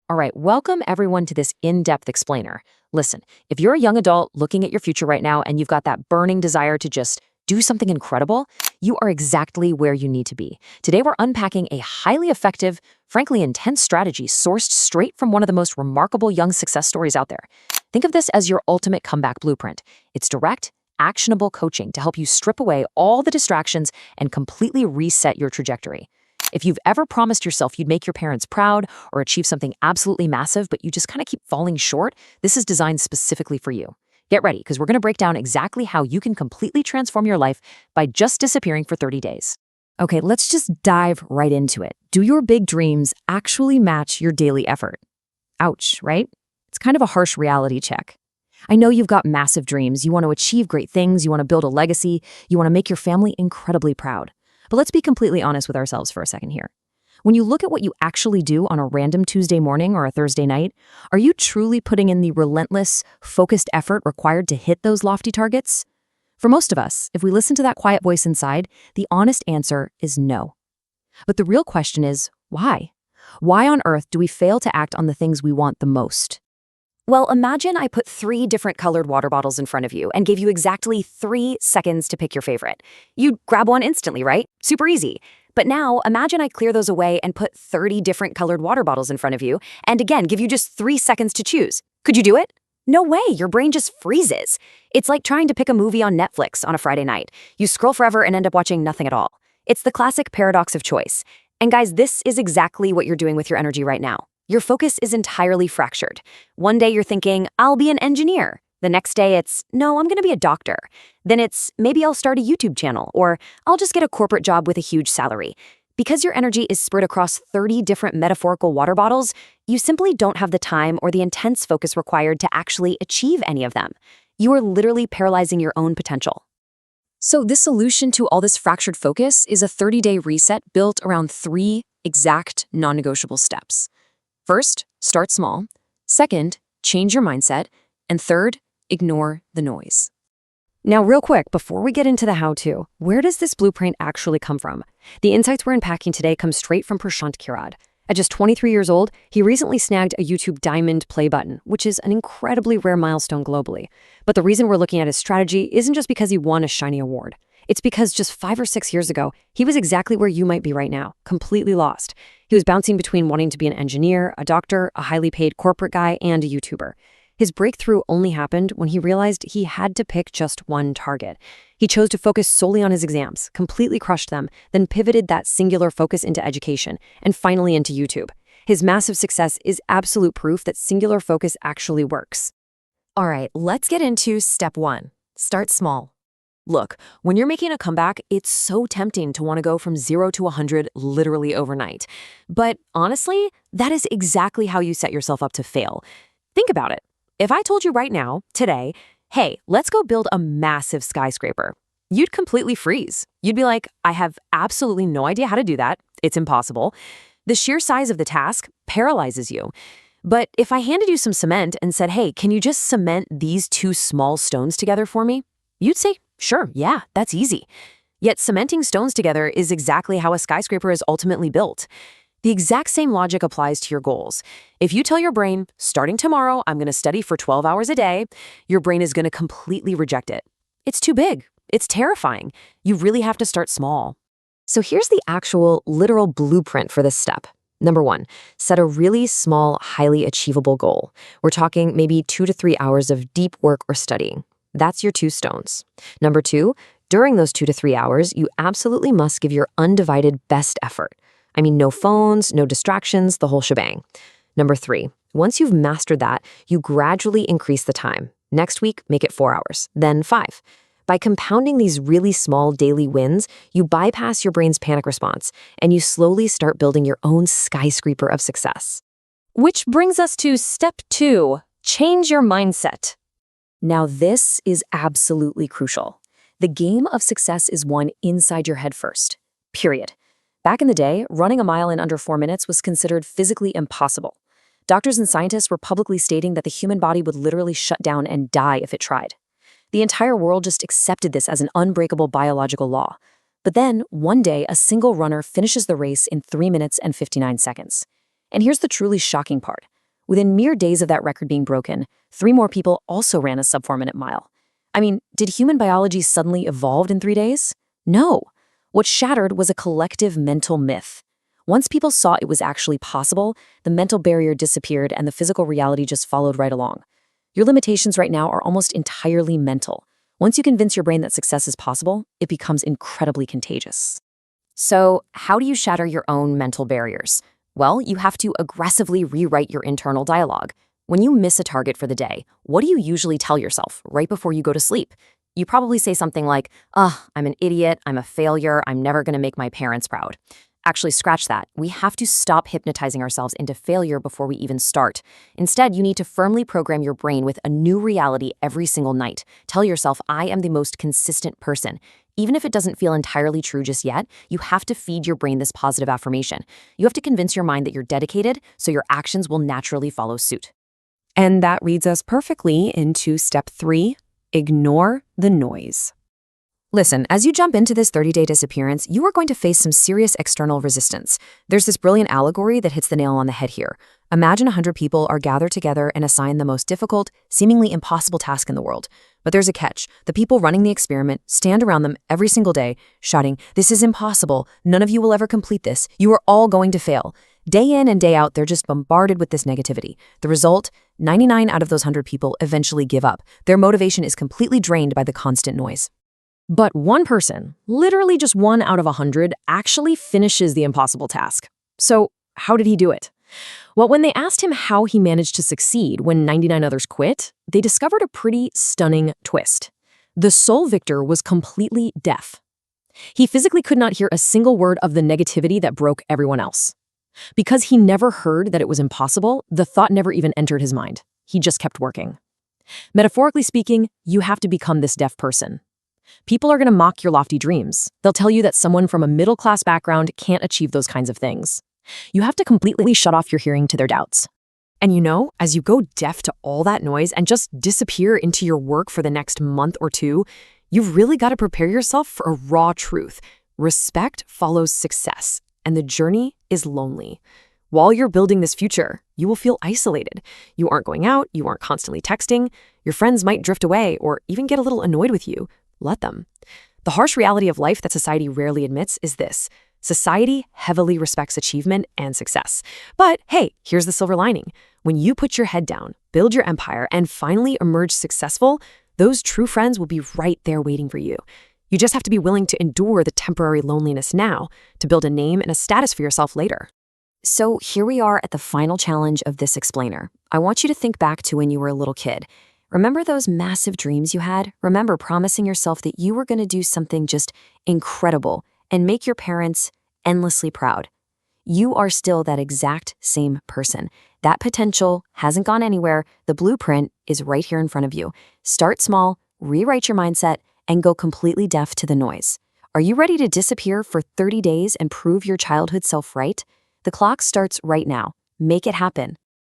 All right, welcome everyone to this in-depth explainer. Listen, if you're a young adult looking at your future right now and you've got that burning desire to just do something incredible, you are exactly where you need to be. Today, we're unpacking a highly effective, frankly intense strategy sourced straight from one of the most remarkable young success stories out there. Think of this as your ultimate comeback blueprint. It's direct, actionable coaching to help you strip away all the distractions and completely reset your trajectory. If you've ever promised yourself you'd make your parents proud or achieve something absolutely massive, but you just kind of keep falling short, this is designed specifically for you. Get ready, because we're going to break down exactly how you can completely transform your life by just disappearing for 30 days. Okay, let's just dive right into it. Do your big dreams actually match your daily effort? Ouch, right? It's kind of a harsh reality check. I know you've got massive dreams. You want to achieve great things. You want to build a legacy. You want to make your family incredibly proud. But let's be completely honest with ourselves for a second here. When you look at what you actually do on a random Tuesday morning or a Thursday night, are you truly putting in the relentless, focused effort required to hit those lofty targets? For most of us, if we listen to that quiet voice inside, the honest answer is no. But the real question is, why? Why on earth do we fail to act on the things we want the most? Well, imagine I put 3 different colored water bottles in front of you and gave you exactly 3 seconds to pick your favorite. You'd grab one instantly, right? Super easy. But now, imagine I clear those away and put 30 different colored water bottles in front of you, and again, give you just 3 seconds to choose. Could you do it? No way, your brain just freezes. It's like trying to pick a movie on Netflix on a Friday night. You scroll forever and end up watching nothing at all. It's the classic paradox of choice. And guys, this is exactly what you're doing with your energy right now. Your focus is entirely fractured. One day you're thinking, I'll be an engineer. The next day it's, no, I'm gonna be a doctor. Then it's, maybe I'll start a YouTube channel, or I'll just get a corporate job with a huge salary. Because your energy is spread across 30 different metaphorical water bottles, you simply don't have the time or the intense focus required to actually achieve any of them. You are literally paralyzing your own potential. So this solution to all this fractured focus is a 30-day reset built around 3 exact non-negotiable steps. First, start small. Second, change your mindset. And third, ignore the noise. Now, real quick, before we get into the how-to, where does this blueprint actually come from? The insights we're unpacking today come straight from Prashant Kirad. At just 23 years old, he recently snagged a YouTube Diamond play button, which is an incredibly rare milestone globally. But the reason we're looking at his strategy isn't just because he won a shiny award. It's because just 5 or 6 years ago, he was exactly where you might be right now, completely lost. He was bouncing between wanting to be an engineer, a doctor, a highly paid corporate guy, and a YouTuber. His breakthrough only happened when he realized he had to pick just one target. He chose to focus solely on his exams, completely crushed them, then pivoted that singular focus into education, and finally into YouTube. His massive success is absolute proof that singular focus actually works. All right, let's get into step 1. Start small. Look, when you're making a comeback, it's so tempting to want to go from 0 to 100 literally overnight. But honestly, that is exactly how you set yourself up to fail. Think about it. If I told you right now, today, hey, let's go build a massive skyscraper, you'd completely freeze. You'd be like, I have absolutely no idea how to do that. It's impossible. The sheer size of the task paralyzes you. But if I handed you some cement and said, hey, can you just cement these 2 small stones together for me? You'd say, sure, yeah, that's easy. Yet cementing stones together is exactly how a skyscraper is ultimately built. The exact same logic applies to your goals. If you tell your brain, starting tomorrow, I'm going to study for 12 hours a day, your brain is going to completely reject it. It's too big. It's terrifying. You really have to start small. So here's the actual, literal blueprint for this step. Number 1, set a really small, highly achievable goal. We're talking maybe 2 to 3 hours of deep work or studying. That's your 2 stones. Number 2, during those 2 to 3 hours, you absolutely must give your undivided best effort. I mean, no phones, no distractions, the whole shebang. Number 3, once you've mastered that, you gradually increase the time. Next week, make it 4 hours, then 5. By compounding these really small daily wins, you bypass your brain's panic response, and you slowly start building your own skyscraper of success. Which brings us to step 2, change your mindset. Now, this is absolutely crucial. The game of success is won inside your head first, period. Back in the day, running a mile in under 4 minutes was considered physically impossible. Doctors and scientists were publicly stating that the human body would literally shut down and die if it tried. The entire world just accepted this as an unbreakable biological law. But then, one day, a single runner finishes the race in 3 minutes and 59 seconds. And here's the truly shocking part. Within mere days of that record being broken, 3 more people also ran a sub-4-minute mile. I mean, did human biology suddenly evolve in 3 days? No. What shattered was a collective mental myth. Once people saw it was actually possible, the mental barrier disappeared and the physical reality just followed right along. Your limitations right now are almost entirely mental. Once you convince your brain that success is possible, it becomes incredibly contagious. So, how do you shatter your own mental barriers? Well, you have to aggressively rewrite your internal dialogue. When you miss a target for the day, what do you usually tell yourself right before you go to sleep? You probably say something like, I'm an idiot, I'm a failure, I'm never gonna make my parents proud. Actually, scratch that. We have to stop hypnotizing ourselves into failure before we even start. Instead, you need to firmly program your brain with a new reality every single night. Tell yourself, I am the most consistent person. Even if it doesn't feel entirely true just yet, you have to feed your brain this positive affirmation. You have to convince your mind that you're dedicated, so your actions will naturally follow suit. And that leads us perfectly into step 3, ignore the noise. Listen, as you jump into this 30-day disappearance, you are going to face some serious external resistance. There's this brilliant allegory that hits the nail on the head here. Imagine 100 people are gathered together and assigned the most difficult, seemingly impossible task in the world. But there's a catch. The people running the experiment stand around them every single day, shouting, "This is impossible. None of you will ever complete this. You are all going to fail." Day in and day out, they're just bombarded with this negativity. The result, 99 out of those 100 people eventually give up. Their motivation is completely drained by the constant noise. But one person, literally just 1 out of 100, actually finishes the impossible task. So how did he do it? Well, when they asked him how he managed to succeed when 99 others quit, they discovered a pretty stunning twist. The sole victor was completely deaf. He physically could not hear a single word of the negativity that broke everyone else. Because he never heard that it was impossible, the thought never even entered his mind. He just kept working. Metaphorically speaking, you have to become this deaf person. People are going to mock your lofty dreams. They'll tell you that someone from a middle-class background can't achieve those kinds of things. You have to completely shut off your hearing to their doubts. And as you go deaf to all that noise and just disappear into your work for the next month or 2, you've really got to prepare yourself for a raw truth. Respect follows success, and the journey is lonely. While you're building this future, you will feel isolated. You aren't going out, you aren't constantly texting, your friends might drift away or even get a little annoyed with you. Let them. The harsh reality of life that society rarely admits is this. Society heavily respects achievement and success. But hey, here's the silver lining. When you put your head down, build your empire, and finally emerge successful, those true friends will be right there waiting for you. You just have to be willing to endure the temporary loneliness now to build a name and a status for yourself later. So here we are at the final challenge of this explainer. I want you to think back to when you were a little kid. Remember those massive dreams you had? Remember promising yourself that you were going to do something just incredible and make your parents endlessly proud. You are still that exact same person. That potential hasn't gone anywhere. The blueprint is right here in front of you. Start small, rewrite your mindset, and go completely deaf to the noise. Are you ready to disappear for 30 days and prove your childhood self right? The clock starts right now. Make it happen.